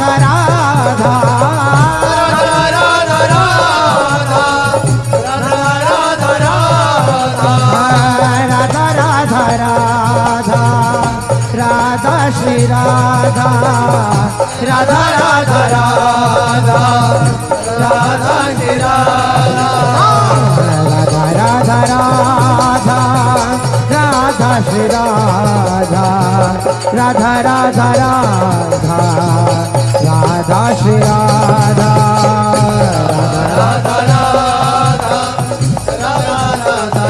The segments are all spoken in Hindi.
राधा राधा राधा श्री राधा राधा राधा राधा राधा श्री राधा राधा राधा राधा श्री राधा राधा राधा राधा राधा श्री राधा राधा राधा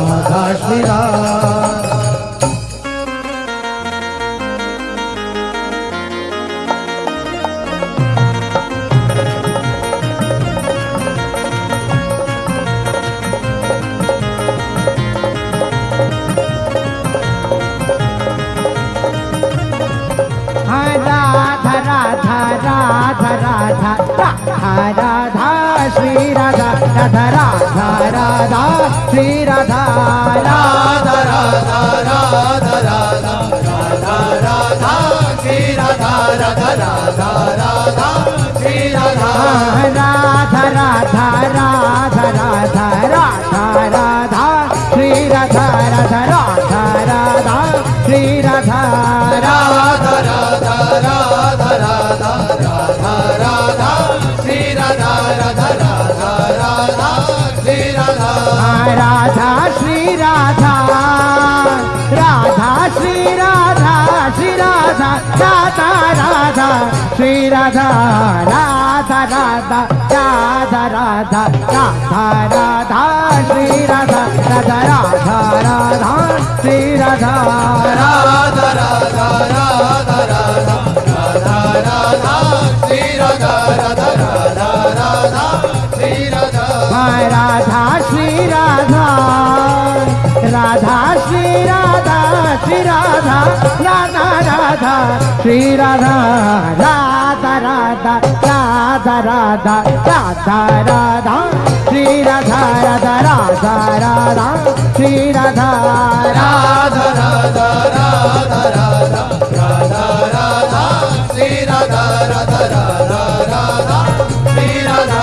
राधा राधा श्री राधा राधा श्री राधा राधा राधा राधा श्री राधा राधा राधा राधा राधा राधा राधा श्री राधा राधा राधा राधा श्री राधा राधा राधा राधा राधा राधा राधा श्री राधा राधा राधा राधा श्री राधा राधा राधा राधा राधा राधा राधा श्री राधा राधा राधा राधा श्री राधा राधा श्री राधा राधा श्री राधा श्री राधा राधा राधा श्री राधा राधा राधा राधा राधा राधा राधा श्री राधा राधा राधा राधा श्री राधा राधा राधा राधा राधा राधा राधा श्री राधा राधा राधा राधा श्री राधा राधा श्री राधा राधा श्री राधा श्री राधा राधा राधा श्री राधा राधा राधा राधा राधा राधा राधा श्री राधा राधा राधा राधा श्री राधा राधा राधा राधा राधा राधा राधा श्री राधा राधा राधा राधा श्री राधा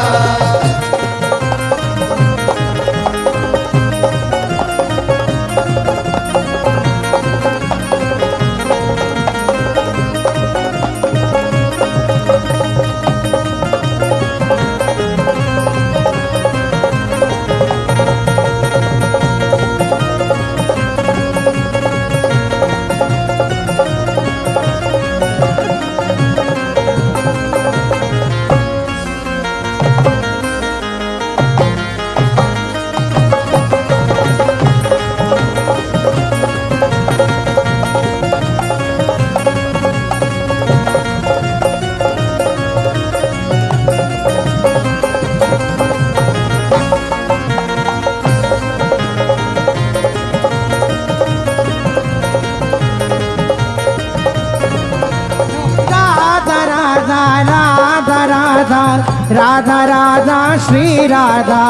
राधा राधा श्री राधा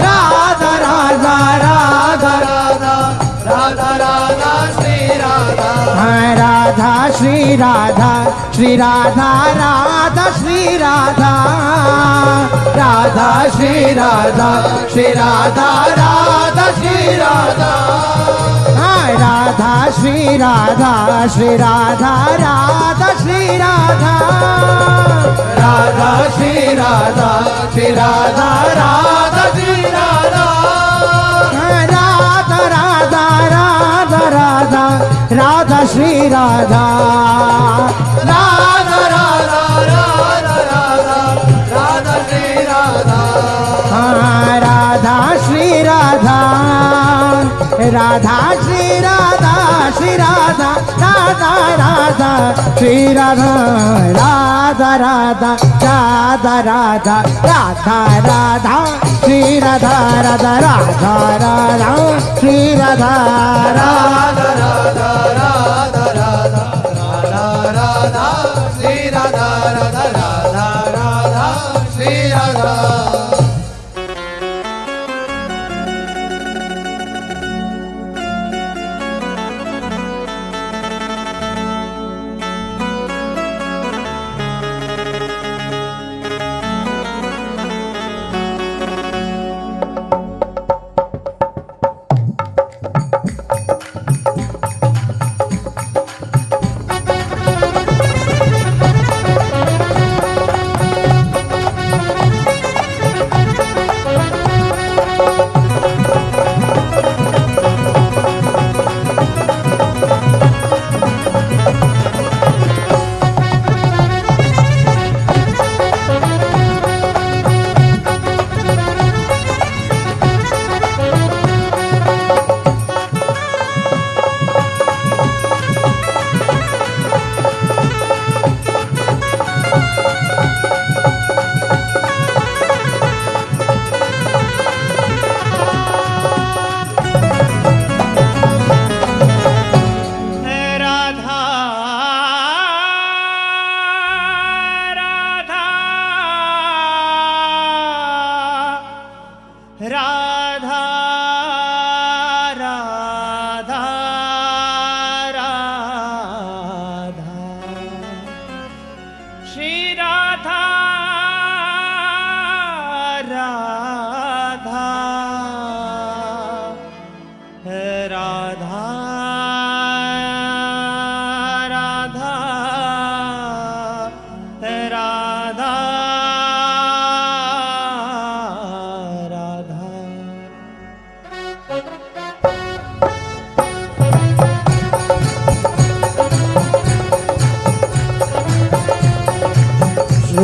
राधा राधा राधा राधा राधा राधा श्री राधा राधा श्री राधा श्री राधा राधा श्री राधा राधा श्री राधा श्री राधा राधा श्री राधा राधा श्री राधा श्री राधा राधा श्री राधा राधा श्री राधा श्री राधा राधा श्री राधा राधा राधा राधा राधा राधा श्री राधा राधा राधा राधा राधा राधा श्री राधा राधा श्री राधा राधा श्री राधा श्री राधा राधा राधा श्री राधा राधा राधा राधा राधा राधा राधा श्री राधा राधा राधा राधा श्री राधा राधा राधा राधा राधा राधा राधा श्री राधा राधा राधा राधा श्री राधा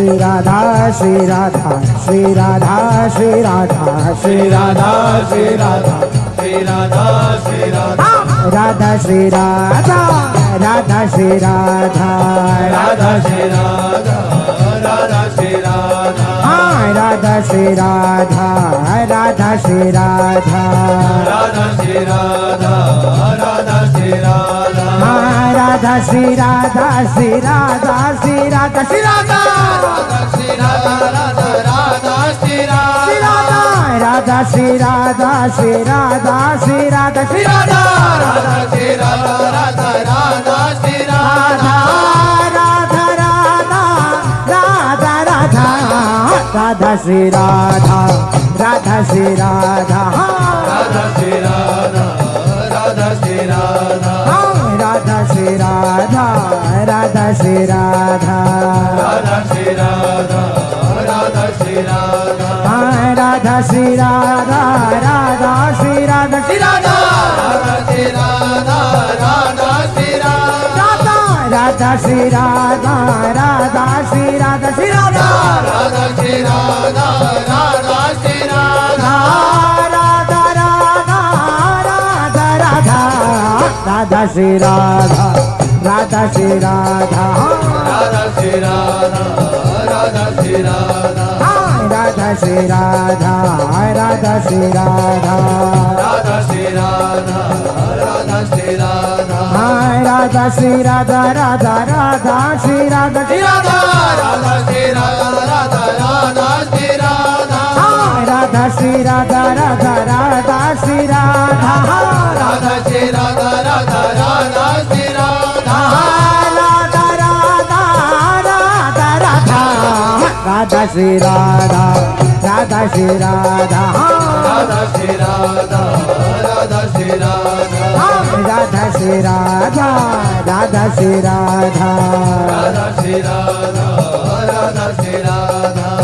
श्री राधा श्री राधा श्री राधा श्री राधा श्री राधा श्री राधा श्री राधा श्री राधा राधा श्री राधा राधा श्री राधा राधा श्री राधा राधा श्री राधा हाँ राधा श्री राधा राधा श्री राधा राधा श्री राधा राधा श्री राधा हाँ राधा श्री राधा श्री राधा श्री राधा श्री राधा श्री राधा राधा राधा श्री राधा राधा श्री राधा श्री राधा श्री राधा श्री राधा राधा श्री राधा राधा राधा श्री राधा राधा राधा राधा राधा राधा श्री राधा राधा श्री राधा राधा श्री राधा राधा श्री राधा राधा श्री राधा राधा श्री राधा राधा श्री राधा राधा श्री राधा राधा श्री राधा राधा श्री राधा श्री राधा राधा श्री राधा राधा श्री राधा राधा श्री राधा राधा श्री राधा श्री राधा राधा श्री राधा राधा श्री राधा राधा राधा राधा राधा राधा श्री राधा राधा श्री राधा राधा श्री राधा राधा श्री राधा राधा श्री राधा राधा श्री राधा राधा श्री राधा राधा श्री राधा राधा श्री राधा राधा राधा श्री राधा श्री राधा राधा श्री राधा राधा राधा श्री राधा राधा श्री राधा राधा राधा श्री राधा राधा श्री राधा राधा राधा श्री राधा राधा राधा राधा राधा राधा श्री राधा राधा श्री राधा राधा श्री राधा राधा श्री राधा राधा श्री राधा राधा श्री राधा राधा श्री राधा राधा श्री राधा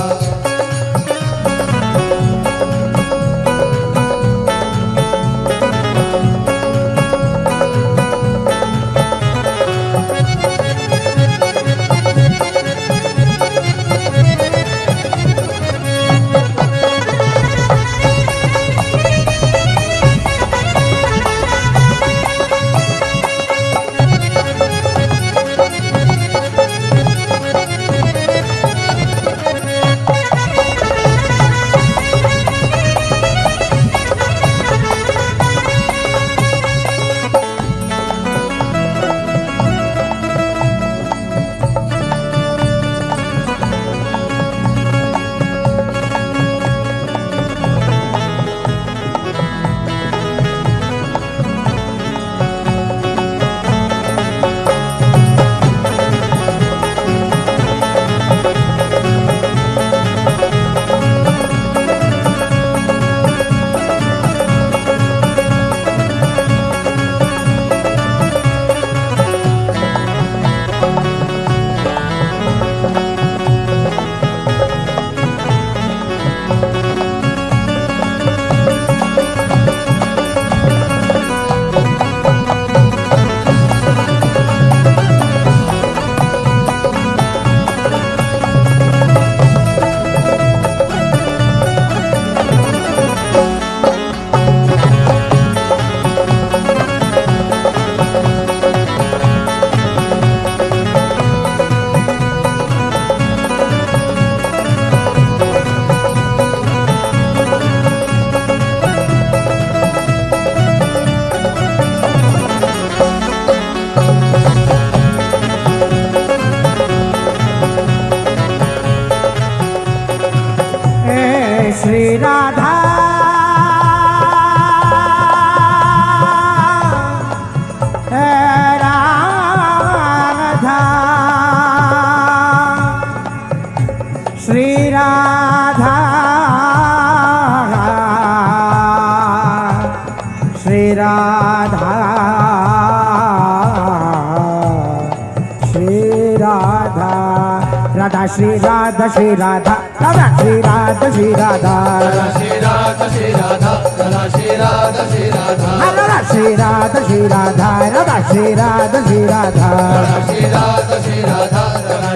श्री राधा राधा श्री राधा श्री राधा श्री राधा राधा श्री राधा श्री राधा राधा श्री राधा श्री राधा श्री राधा श्री राधा राधा श्री राधा श्री राधा राधा श्री राधा श्री राधा राधा श्री राधा श्री राधा श्री राधा श्री राधा राधा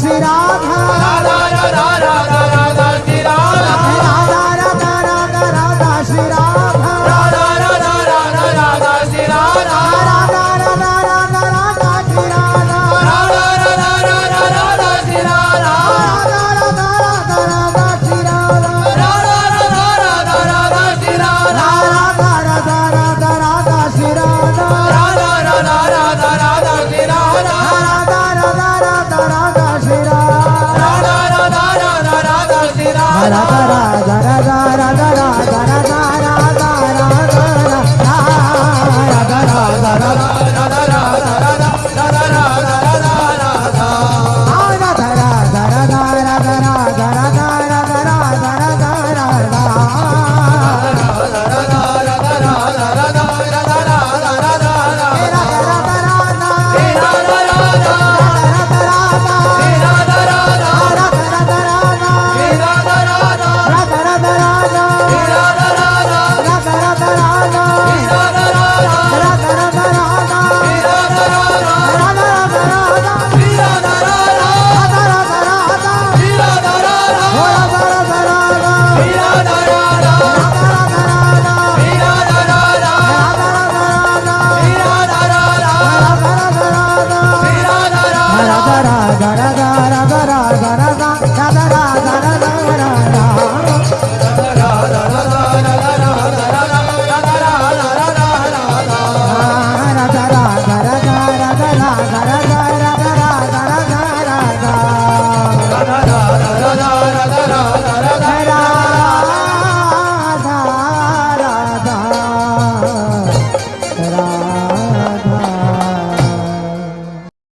श्री राम